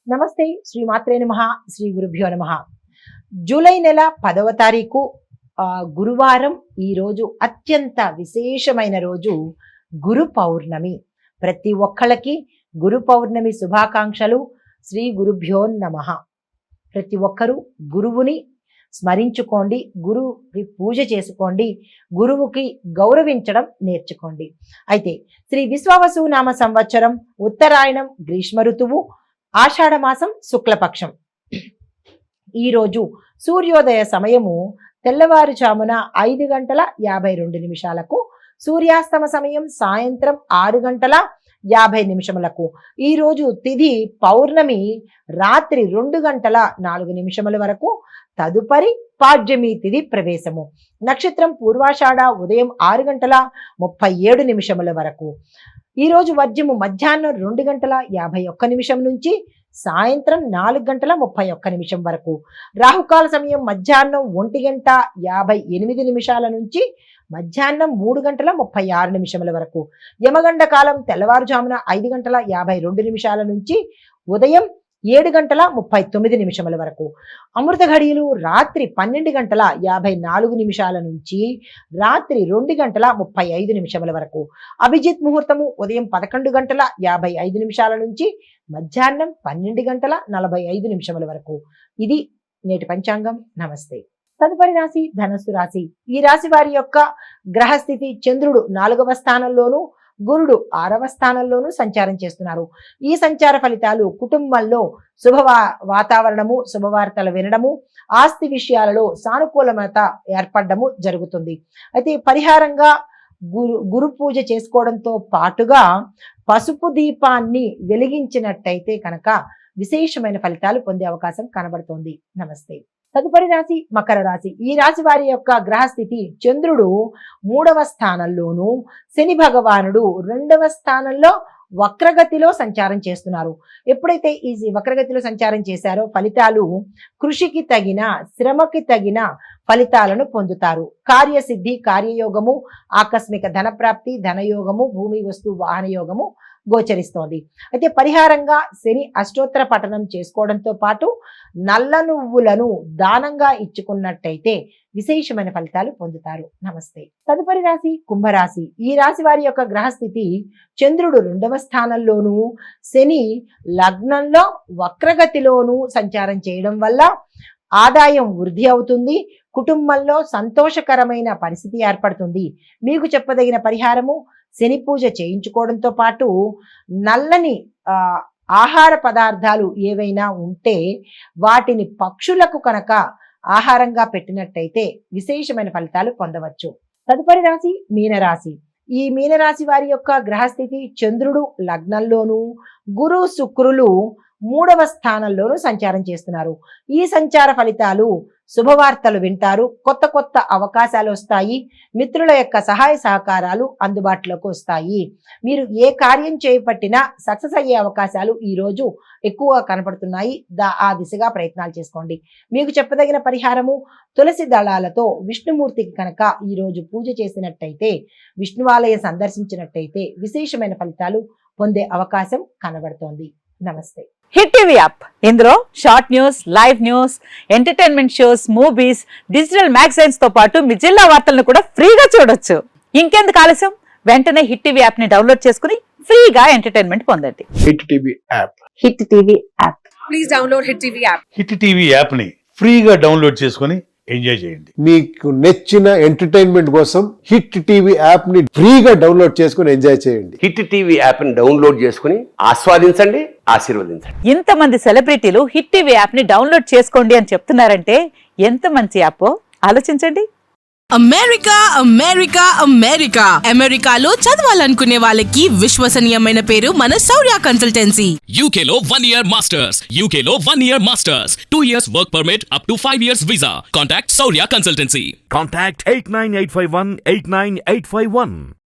నమస్తే. శ్రీ మాత్రే నమః. శ్రీ గురుభ్యో నమః. జూలై నెల 10వ తారీఖు గురువారం. ఈ రోజు అత్యంత విశేషమైన రోజు గురు పౌర్ణమి. ప్రతి ఒక్కళ్ళకి గురు పౌర్ణమి శుభాకాంక్షలు. శ్రీ గురుభ్యో నమః. ప్రతి ఒక్కరూ గురువుని స్మరించుకోండి, గురువుకి పూజ చేసుకోండి, గురువుకి గౌరవించడం నేర్చుకోండి. అయితే శ్రీ విశ్వావసు నామ సంవత్సరం ఉత్తరాయణం గ్రీష్మ ఋతువు ఆషాఢమాసం శుక్లపక్షం. ఈరోజు సూర్యోదయ సమయము తెల్లవారుజామున 5:52 సూర్యాస్తమ సమయం సాయంత్రం 6:50 ఈరోజు తిథి పౌర్ణమి రాత్రి 2:04 వరకు. తదుపరి పాడ్యమి తిథి ప్రవేశము. నక్షత్రం పూర్వాషాఢ ఉదయం 6:37 వరకు. ఈరోజు వర్జ్యము మధ్యాహ్నం 2:51 నుంచి సాయంత్రం 4:31 వరకు. రాహుకాల సమయం మధ్యాహ్నం 1:58 నుంచి మధ్యాహ్నం 3:36 వరకు. యమగండ కాలం తెల్లవారుజామున 5:52 నుంచి ఉదయం 7:39 వరకు. అమృత ఘడియలు రాత్రి 12:54 నుంచి రాత్రి 2:35 వరకు. అభిజిత్ ముహూర్తము ఉదయం 11:55 నుంచి మధ్యాహ్నం 12:45 వరకు. ఇది నేటి పంచాంగం. నమస్తే. తదుపరి రాశి ధనస్సు రాశి. ఈ రాశి వారి యొక్క గ్రహస్థితి చంద్రుడు 4వ స్థానంలోను, గురుడు 6వ స్థానంలోనూ సంచారం చేస్తున్నారు. ఈ సంచార ఫలితాలు కుటుంబంలో శుభ వాతావరణము, శుభవార్తలు వినడము, ఆస్తి విషయాలలో సానుకూలత ఏర్పడము జరుగుతుంది. అయితే పరిహారంగా గురు పూజ చేసుకోవడంతో పాటుగా పసుపు దీపాన్ని వెలిగించినట్టయితే కనుక విశేషమైన ఫలితాలు పొందే అవకాశం కనబడుతోంది. నమస్తే. తదుపరి రాశి మకర రాశి. ఈ రాశి వారి యొక్క గ్రహస్థితి చంద్రుడు 3వ స్థానంలోను, శని భగవానుడు 2వ స్థానంలో వక్రగతిలో సంచారం చేస్తున్నారు. ఎప్పుడైతే ఈ వక్రగతిలో సంచారం చేశారో ఫలితాలు కృషికి తగిన, శ్రమకి తగిన ఫలితాలను పొందుతారు. కార్యసిద్ధి, కార్యయోగము, ఆకస్మిక ధనప్రాప్తి, ధనయోగము, భూమి వస్తు వాహన యోగము గోచరిస్తోంది. అయితే పరిహారంగా శని అష్టోత్తర పఠనం చేసుకోవడంతో పాటు నల్ల నువ్వులను దానంగా ఇచ్చుకున్నట్టయితే విశేషమైన ఫలితాలు పొందుతారు. నమస్తే. తదుపరి రాశి కుంభరాశి. ఈ రాశి వారి యొక్క గ్రహస్థితి చంద్రుడు 2వ స్థానంలోను, శని లగ్నంలో వక్రగతిలోను సంచారం చేయడం వల్ల ఆదాయం వృద్ధి అవుతుంది. కుటుంబంలో సంతోషకరమైన పరిస్థితి ఏర్పడుతుంది. మీకు చెప్పదగిన పరిహారము శని పూజ చేయించుకోవడంతో పాటు నల్లని ఆహార పదార్థాలు ఏవైనా ఉంటే వాటిని పక్షులకు కనుక ఆహారంగా పెట్టినట్టయితే విశేషమైన ఫలితాలు పొందవచ్చు. తదుపరి రాశి మీనరాశి. ఈ మీనరాశి వారి యొక్క గ్రహస్థితి చంద్రుడు లగ్నంలోను, గురు శుక్రులు 3వ స్థానంలోనూ సంచారం చేస్తున్నారు. ఈ సంచార ఫలితాలు శుభవార్తలు వింటారు, కొత్త కొత్త అవకాశాలు వస్తాయి, మిత్రుల యొక్క సహాయ సహకారాలు అందుబాటులోకి వస్తాయి. మీరు ఏ కార్యం చేపట్టినా సక్సెస్ అయ్యే అవకాశాలు ఈరోజు ఎక్కువగా కనపడుతున్నాయి. ఆ దిశగా ప్రయత్నాలు చేసుకోండి. మీకు చెప్పదగిన పరిహారము తులసి దళాలతో విష్ణుమూర్తికి కనుక ఈరోజు పూజ చేసినట్టయితే, విష్ణువాలయం సందర్శించినట్టయితే విశేషమైన ఫలితాలు పొందే అవకాశం కనబడుతోంది. నమస్తే. హిట్ టీవీ యాప్, ఇందులో short news, live news, entertainment shows, movies, digital magazines తో పాటు మీ జిల్లా వార్తలను కూడా ఫ్రీగా చూడొచ్చు. ఇంకెందుకు ఆలస్యం, వెంటనే హిట్ టీవీ యాప్ ని డౌన్లోడ్ చేసుకుని ఫ్రీగా ఎంటర్టైన్మెంట్ పొందండి. Hit TV app. Hit TV app. Please download hit TV app. Hit TV app ని ఫ్రీగా డౌన్లోడ్ చేసుకుని ఎంజాయ్ చేయండి. మీకు నచ్చిన ఎంటర్టైన్మెంట్ కోసం హిట్ టీవీ యాప్ ని ఫ్రీగా డౌన్లోడ్ చేసుకుని ఎంజాయ్ చేయండి. హిట్ టీవీ యాప్ ని డౌన్లోడ్ చేసుకుని ఆస్వాదించండి, ఆశీర్వదించండి. ఇంతమంది సెలబ్రిటీలు హిట్ టీవీ యాప్ ని డౌన్లోడ్ చేసుకోండి అని చెప్తున్నారంటే ఎంత మంచి యాప్ ఆలోచించండి. అమెరికా అమెరికా అమెరికా అమెరికాలో చదవాలనుకునే వాళ్ళకి విశ్వసనీయమైన పేరు మన శౌర్య కన్సల్టెన్సీ. UK లో 1 year masters, UK లో 1 year masters, 2 years work permit up to 5 years visa. Contact Saurya Consultancy. Contact 89851 89851.